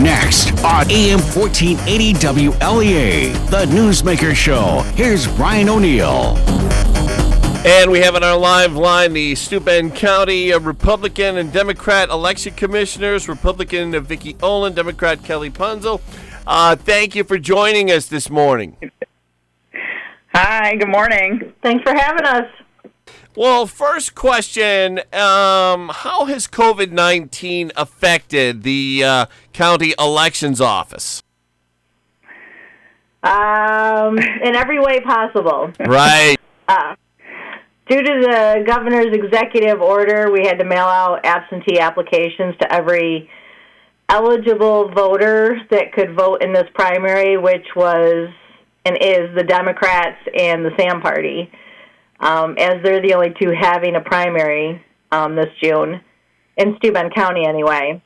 Next on AM 1480 WLEA, the Newsmaker Show. Here's Brian O'Neill. And we have on our live line the Steuben County Republican and Democrat election commissioners, Republican Vicky Olin, Democrat Kelly Penziul. Thank you for joining us this morning. Hi, good morning. Thanks for having us. Well, first question, how has COVID-19 affected the county elections office? In every way possible. Right. Due to the governor's executive order, we had to mail out absentee applications to every eligible voter that could vote in this primary, which was and is the Democrats and the Sam Party. As they're the only two having a primary this June, in Steuben County anyway.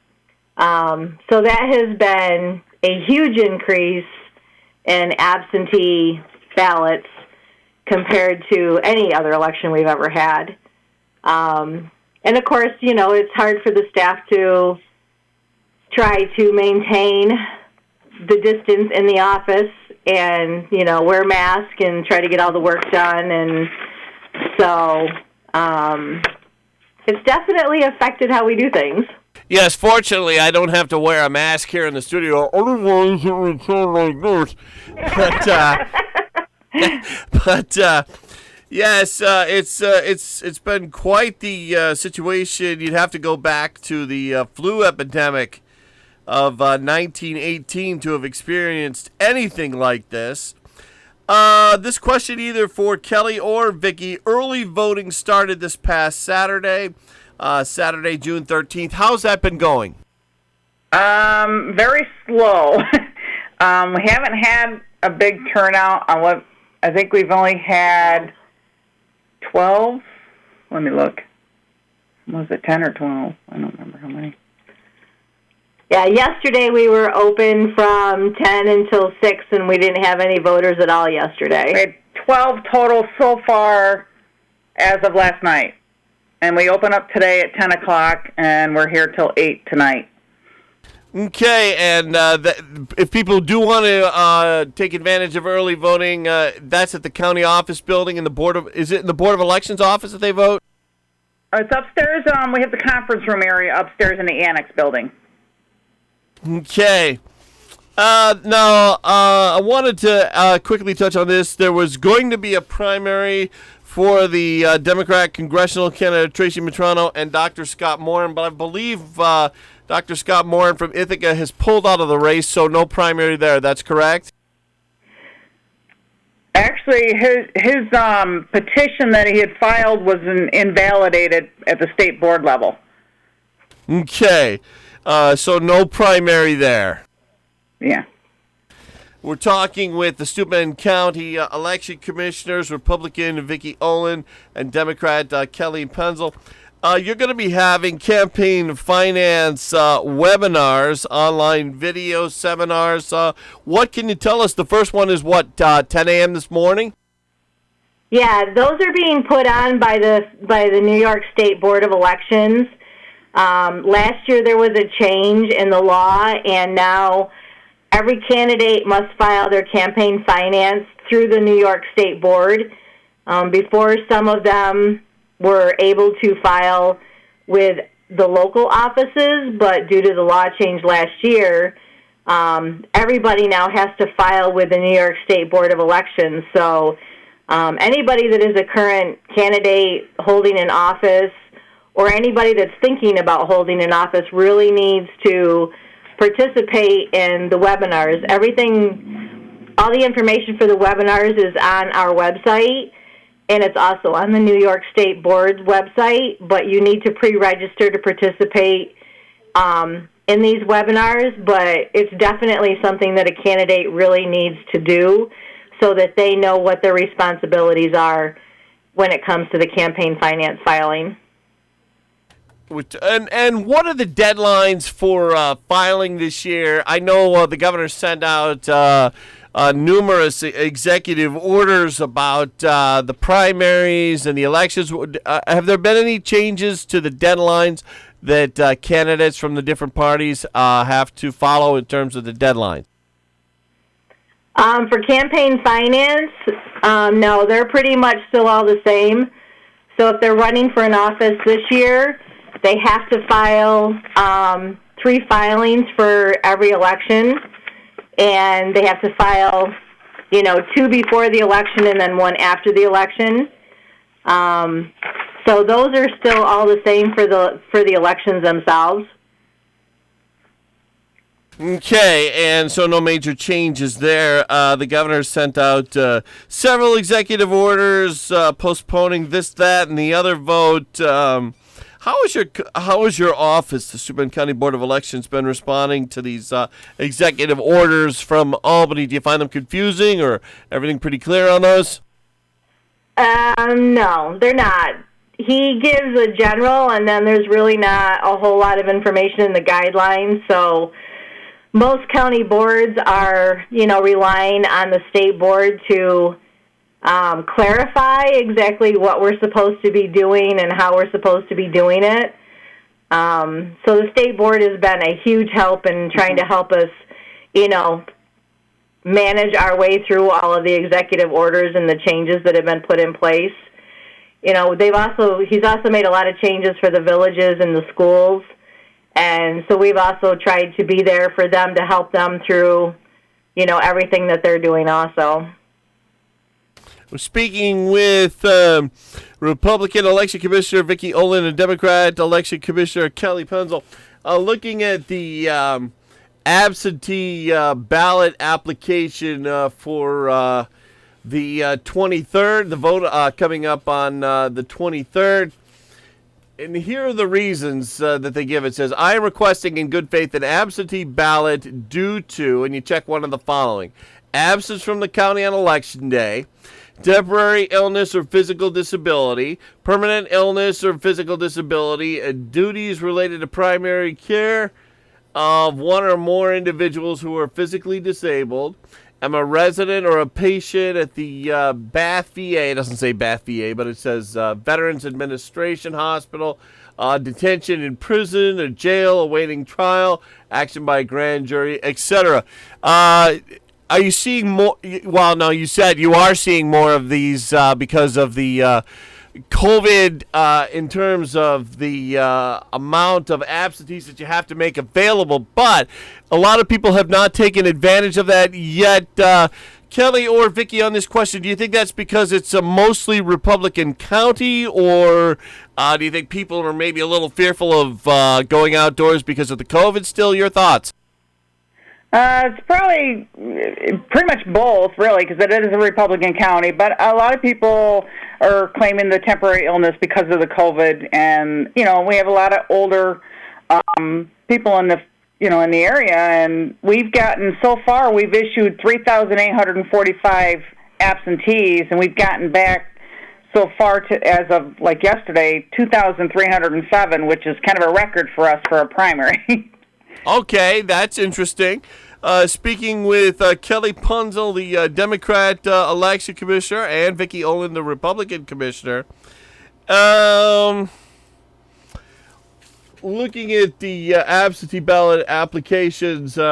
So that has been a huge increase in absentee ballots compared to any other election we've ever had. And of course, you know, it's hard for the staff to try to maintain the distance in the office and, you know, wear masks and try to get all the work done. And so it's definitely affected how we do things. Yes, fortunately, I don't have to wear a mask here in the studio. Otherwise, it would sound like this. But yes, it's been quite the situation. You'd have to go back to the flu epidemic of 1918 to have experienced anything like this. This question either for Kelly or Vicky. Early voting started this past Saturday, June 13th. How's that been going? Very slow. We haven't had a big turnout on what I think we've only had 12. Let me look. Was it 10 or 12? I don't remember how many. Yeah, yesterday we were open from 10 until 6, and we didn't have any voters at all yesterday. We had 12 total so far as of last night. And we open up today at 10 o'clock, and we're here till 8 tonight. Okay, and if people do want to take advantage of early voting, that's at the county office building in the is it in the Board of Elections office that they vote? It's upstairs. We have the conference room area upstairs in the annex building. Okay. Now, I wanted to quickly touch on this. There was going to be a primary for the Democrat Congressional candidate Tracy Metronome and Dr. Scott Moran, but I believe Dr. Scott Moran from Ithaca has pulled out of the race, so no primary there. That's correct? Actually, his petition that he had filed was invalidated at the state board level. Okay. So no primary there. Yeah. We're talking with the Steuben County election commissioners, Republican Vicky Olin and Democrat Kelly Penziul. You're going to be having campaign finance webinars, online video seminars. What can you tell us? The first one is what, 10 a.m. this morning? Yeah, those are being put on by the New York State Board of Elections. Last year there was a change in the law, and now every candidate must file their campaign finance through the New York State Board. Before, some of them were able to file with the local offices, but due to the law change last year, everybody now has to file with the New York State Board of Elections. So anybody that is a current candidate holding an office or anybody that's thinking about holding an office really needs to participate in the webinars. All the information for the webinars is on our website, and it's also on the New York State Board's website, but you need to pre-register to participate in these webinars, but it's definitely something that a candidate really needs to do so that they know what their responsibilities are when it comes to the campaign finance filing. And what are the deadlines for filing this year? I know the governor sent out numerous executive orders about the primaries and the elections. Have there been any changes to the deadlines that candidates from the different parties have to follow in terms of the deadline? For campaign finance, no, they're pretty much still all the same. So if they're running for an office this year, they have to file 3 filings for every election, and they have to file, 2 before the election and then 1 after the election. So those are still all the same for the elections themselves. Okay, and so no major changes there. The governor sent out several executive orders postponing this, that, and the other vote. How is your office, the Steuben County Board of Elections, been responding to these executive orders from Albany? Do you find them confusing, or everything pretty clear on those? No, they're not. He gives a general, and then there's really not a whole lot of information in the guidelines, so most county boards are, relying on the state board to clarify exactly what we're supposed to be doing and how we're supposed to be doing it. So the state board has been a huge help in trying to help us, manage our way through all of the executive orders and the changes that have been put in place. He's also made a lot of changes for the villages and the schools. And so we've also tried to be there for them to help them through, everything that they're doing also. We're speaking with Republican Election Commissioner Vicky Olin and Democrat Election Commissioner Kelly Penziul, looking at the absentee ballot application for the 23rd, the vote coming up on the 23rd. And here are the reasons that they give. It says, I am requesting in good faith an absentee ballot due to, and you check one of the following: absence from the county on election day, temporary illness or physical disability, permanent illness or physical disability, duties related to primary care of 1 or more individuals who are physically disabled. I'm a resident or a patient at the Bath VA. It doesn't say Bath VA, but it says Veterans Administration Hospital, detention in prison or jail, awaiting trial, action by a grand jury, etc. Are you seeing more? Well, no, you said you are seeing more of these because of the COVID in terms of the amount of absentees that you have to make available, but a lot of people have not taken advantage of that yet. Kelly or Vicky, on this question, do you think that's because it's a mostly Republican county, or do you think people are maybe a little fearful of going outdoors because of the COVID still? Your thoughts? It's probably pretty much both, really, because it is a Republican county. But a lot of people are claiming the temporary illness because of the COVID, and we have a lot of older people in the in the area, and we've issued 3,845 absentees, and we've gotten back so far as of yesterday 2,307, which is kind of a record for us for a primary. Okay, that's interesting. Speaking with Kelly Penziul, the Democrat election commissioner, and Vicky Olin, the Republican commissioner. Looking at the absentee ballot applications, they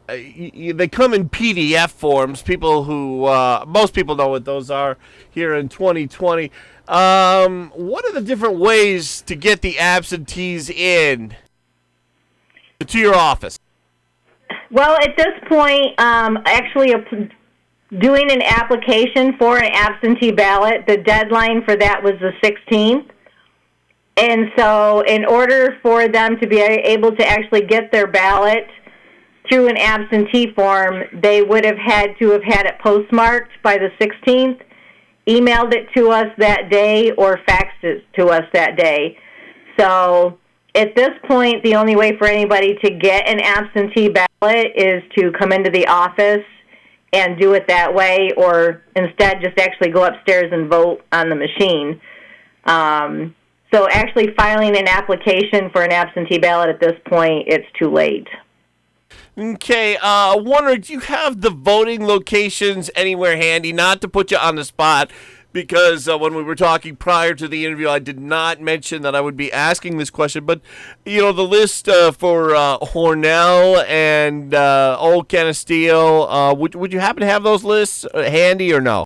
come in PDF forms. Most people know what those are here in 2020. What are the different ways to get the absentees in to your office? Well, at this point, actually doing an application for an absentee ballot, the deadline for that was the 16th. And so in order for them to be able to actually get their ballot through an absentee form, they would have had to have had it postmarked by the 16th, emailed it to us that day, or faxed it to us that day. So at this point, the only way for anybody to get an absentee ballot is to come into the office and do it that way, or instead just actually go upstairs and vote on the machine. So actually filing an application for an absentee ballot at this point, it's too late. Okay, wondering, do you have the voting locations anywhere handy? Not to put you on the spot, because when we were talking prior to the interview, I did not mention that I would be asking this question. But, the list for Hornell and Old Canisteo, would you happen to have those lists handy or no?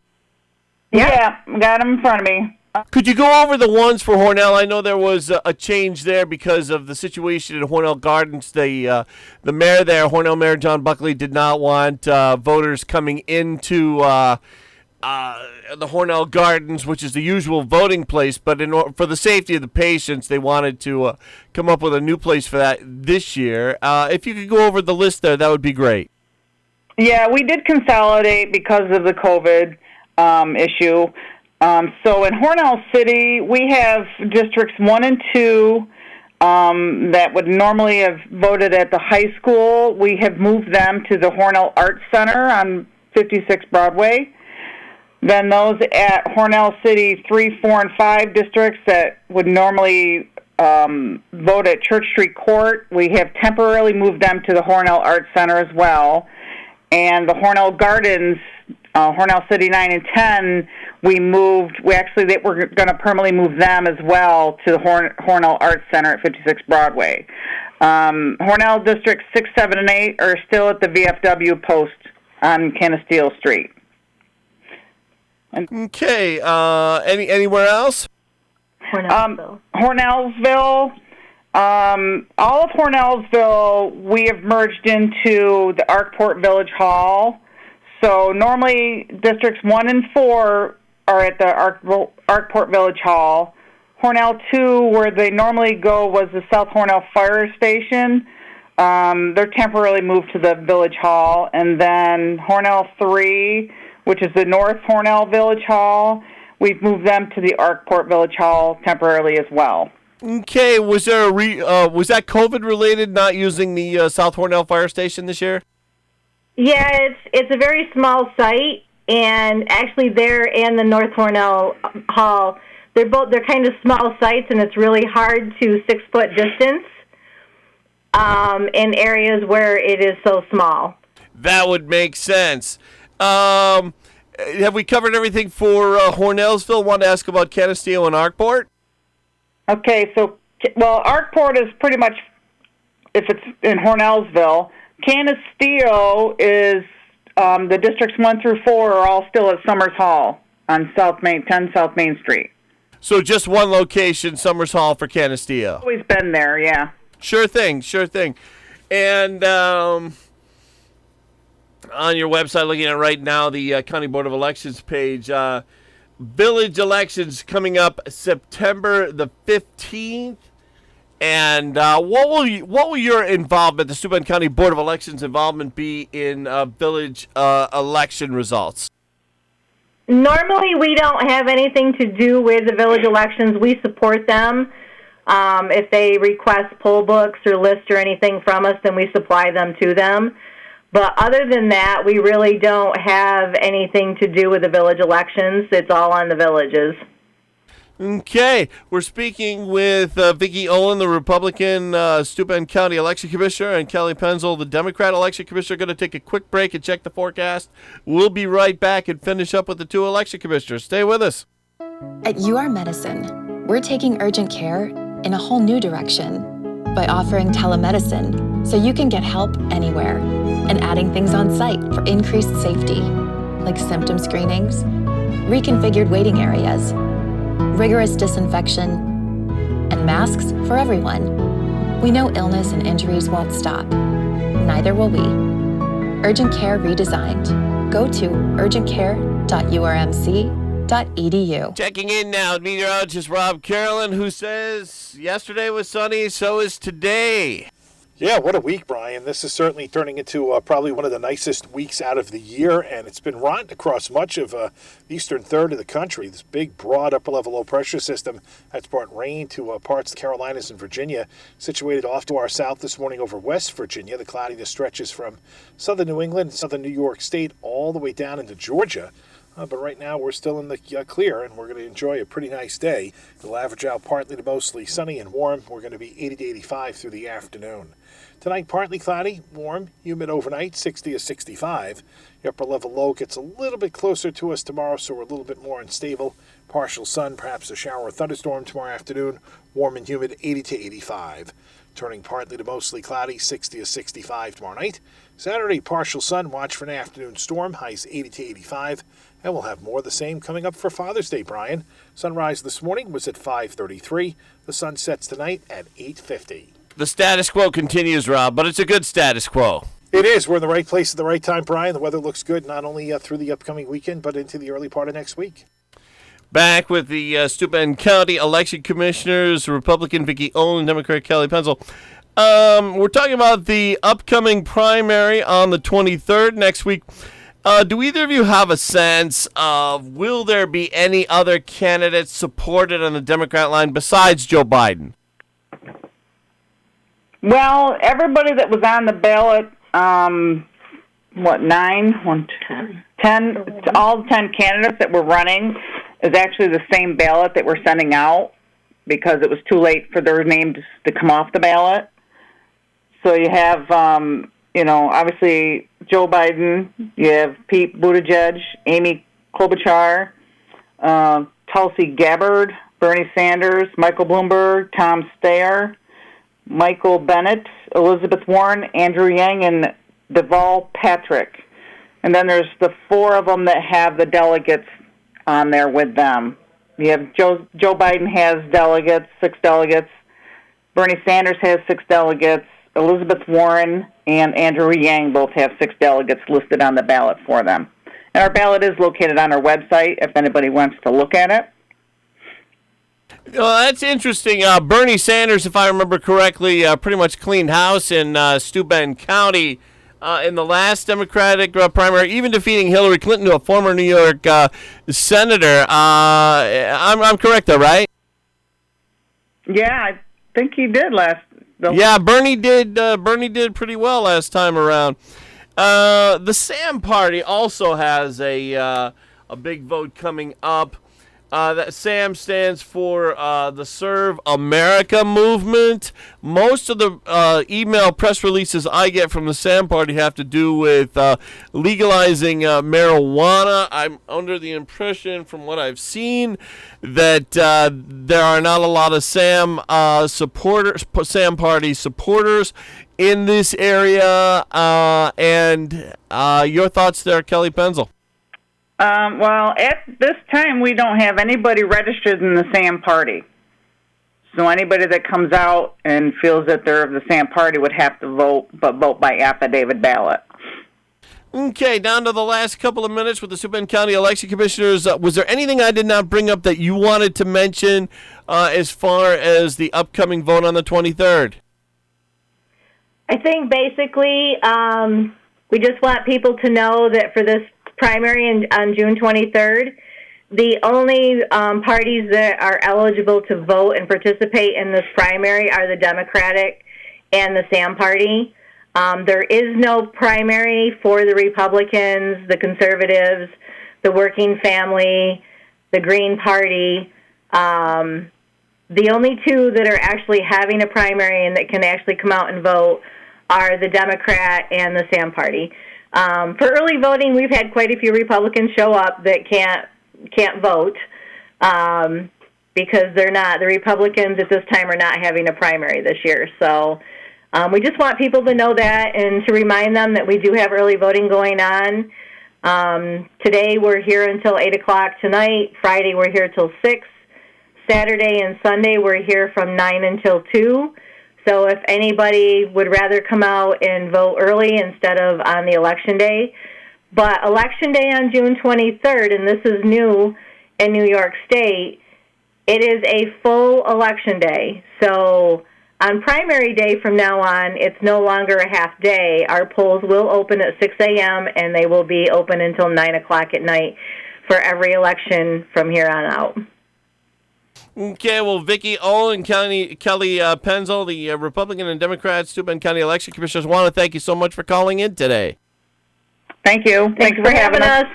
Yeah, got them in front of me. Could you go over the ones for Hornell? I know there was a change there because of the situation in Hornell Gardens. The mayor there, Hornell Mayor John Buckley, did not want voters coming into the Hornell Gardens, which is the usual voting place. But for the safety of the patients, they wanted to come up with a new place for that this year. If you could go over the list there, that would be great. Yeah, we did consolidate because of the COVID issue. So in Hornell City, we have districts 1 and 2 that would normally have voted at the high school. We have moved them to the Hornell Arts Center on 56 Broadway. Then those at Hornell City 3, 4, and 5 districts that would normally vote at Church Street Court, we have temporarily moved them to the Hornell Arts Center as well. And the Hornell Gardens, Hornell City 9 and 10, they were going to permanently move them as well to the Hornell Arts Center at 56 Broadway. Hornell Districts 6, 7, and 8 are still at the VFW post on Canisteo Street. Okay. Anywhere else? Hornellsville. All of Hornellsville, we have merged into the Arkport Village Hall. So normally districts 1 and 4 are at the Arkport Village Hall. Hornell 2, where they normally go, was the South Hornell Fire Station. They're temporarily moved to the Village Hall. And then Hornell 3, which is the North Hornell Village Hall, we've moved them to the Arkport Village Hall temporarily as well. Okay, was there was that COVID related, not using the South Hornell Fire Station this year? Yeah, it's a very small site, and actually there and the North Hornell Hall, they're kind of small sites, and it's really hard to 6-foot distance in areas where it is so small. That would make sense. Have we covered everything for Hornellsville? Want to ask about Canisteo and Arkport? Okay, Arkport is pretty much, if it's in Hornellsville. Canisteo is, the districts 1 through 4 are all still at Summers Hall on 10 South Main Street. So just one location, Summers Hall for Canisteo. Always been there, yeah. Sure thing. And on your website, looking at it right now, the County Board of Elections page, village elections coming up September the 15th. And what will your involvement, the Steuben County Board of Elections involvement, be in village election results? Normally, we don't have anything to do with the village elections. We support them. If they request poll books or lists or anything from us, then we supply them to them. But other than that, we really don't have anything to do with the village elections. It's all on the villages. Okay, we're speaking with Vicky Olin, the Republican Steuben County Election Commissioner, and Kelly Penziul, the Democrat Election Commissioner. Going to take a quick break and check the forecast. We'll be right back and finish up with the 2 election commissioners. Stay with us. At UR Medicine, we're taking urgent care in a whole new direction by offering telemedicine so you can get help anywhere and adding things on site for increased safety, like symptom screenings, reconfigured waiting areas, rigorous disinfection, and masks for everyone. We know illness and injuries won't stop. Neither will we. Urgent Care redesigned. Go to urgentcare.urmc.edu. Checking in now, meteorologist Rob Carolyn, who says yesterday was sunny, so is today. Yeah, what a week, Brian. This is certainly turning into probably one of the nicest weeks out of the year, and it's been rotten across much of the eastern third of the country. This big, broad, upper-level low-pressure system has brought rain to parts of the Carolinas and Virginia, situated off to our south this morning over West Virginia. The cloudiness stretches from southern New England, southern New York State, all the way down into Georgia. But right now we're still in the clear, and we're going to enjoy a pretty nice day. It'll average out partly to mostly sunny and warm. We're going to be 80 to 85 through the afternoon. Tonight, partly cloudy, warm, humid overnight, 60 to 65. The upper level low gets a little bit closer to us tomorrow, so we're a little bit more unstable. Partial sun, perhaps a shower or thunderstorm tomorrow afternoon. Warm and humid, 80 to 85. Turning partly to mostly cloudy, 60 to 65 tomorrow night. Saturday, partial sun, watch for an afternoon storm, highs 80 to 85. And we'll have more of the same coming up for Father's Day, Brian. Sunrise this morning was at 5:33. The sun sets tonight at 8:50. The status quo continues, Rob, but it's a good status quo. It is. We're in the right place at the right time, Brian. The weather looks good, not only through the upcoming weekend, but into the early part of next week. Back with the Steuben County Election Commissioners, Republican Vicky Olin, Democrat Kelly Penziul. We're talking about the upcoming primary on the 23rd next week. Do either of you have a sense of will there be any other candidates supported on the Democrat line besides Joe Biden? Well, everybody that was on the ballot, 10, all 10 candidates that were running is actually the same ballot that we're sending out because it was too late for their names to come off the ballot. So you have, obviously Joe Biden, you have Pete Buttigieg, Amy Klobuchar, Tulsi Gabbard, Bernie Sanders, Michael Bloomberg, Tom Steyer, Michael Bennett, Elizabeth Warren, Andrew Yang, and Deval Patrick. And then there's the four of them that have the delegates on there with them. You have Joe Biden has delegates, 6 delegates. Bernie Sanders has 6 delegates. Elizabeth Warren and Andrew Yang both have 6 delegates listed on the ballot for them. And our ballot is located on our website if anybody wants to look at it. Well, that's interesting. Bernie Sanders, if I remember correctly, pretty much cleaned house in Steuben County in the last Democratic primary, even defeating Hillary Clinton, a former New York senator. I'm correct, though, right? Yeah, I think he did last. Yeah, Bernie did. Bernie did pretty well last time around. The Sam Party also has a big vote coming up. That Sam stands for the Serve America movement. Most of the email press releases I get from the Sam Party have to do with legalizing marijuana. I'm under the impression, from what I've seen, that there are not a lot of Sam Party supporters in this area. And your thoughts there, Kelly Penziul? Well, at this time, we don't have anybody registered in the Sam Party. So anybody that comes out and feels that they're of the Sam Party would have to vote, but vote by affidavit ballot. Okay, down to the last couple of minutes with the Steuben County Election Commissioners. Was there anything I did not bring up that you wanted to mention as far as the upcoming vote on the 23rd? I think basically we just want people to know that for this primary on June 23rd, the only parties that are eligible to vote and participate in this primary are the Democratic and the Sam Party. There is no primary for the Republicans, the Conservatives, the Working Family, the Green Party. The only two that are actually having a primary and that can actually come out and vote are the Democrat and the Sam Party. For early voting, we've had quite a few Republicans show up that can't vote because the Republicans at this time are not having a primary this year. So we just want people to know that and to remind them that we do have early voting going on. Today we're here until 8 o'clock tonight. Friday we're here till 6. Saturday and Sunday we're here from 9 until 2. So if anybody would rather come out and vote early instead of on the election day. But election day on June 23rd, and this is new in New York State, it is a full election day. So on primary day from now on, it's no longer a half day. Our polls will open at 6 a.m., and they will be open until 9 o'clock at night for every election from here on out. Okay, well, Vicky Olin, Kelly Penziul, the Republican and Democrat Steuben County Election Commissioners, want to thank you so much for calling in today. Thank you. Thanks for having us.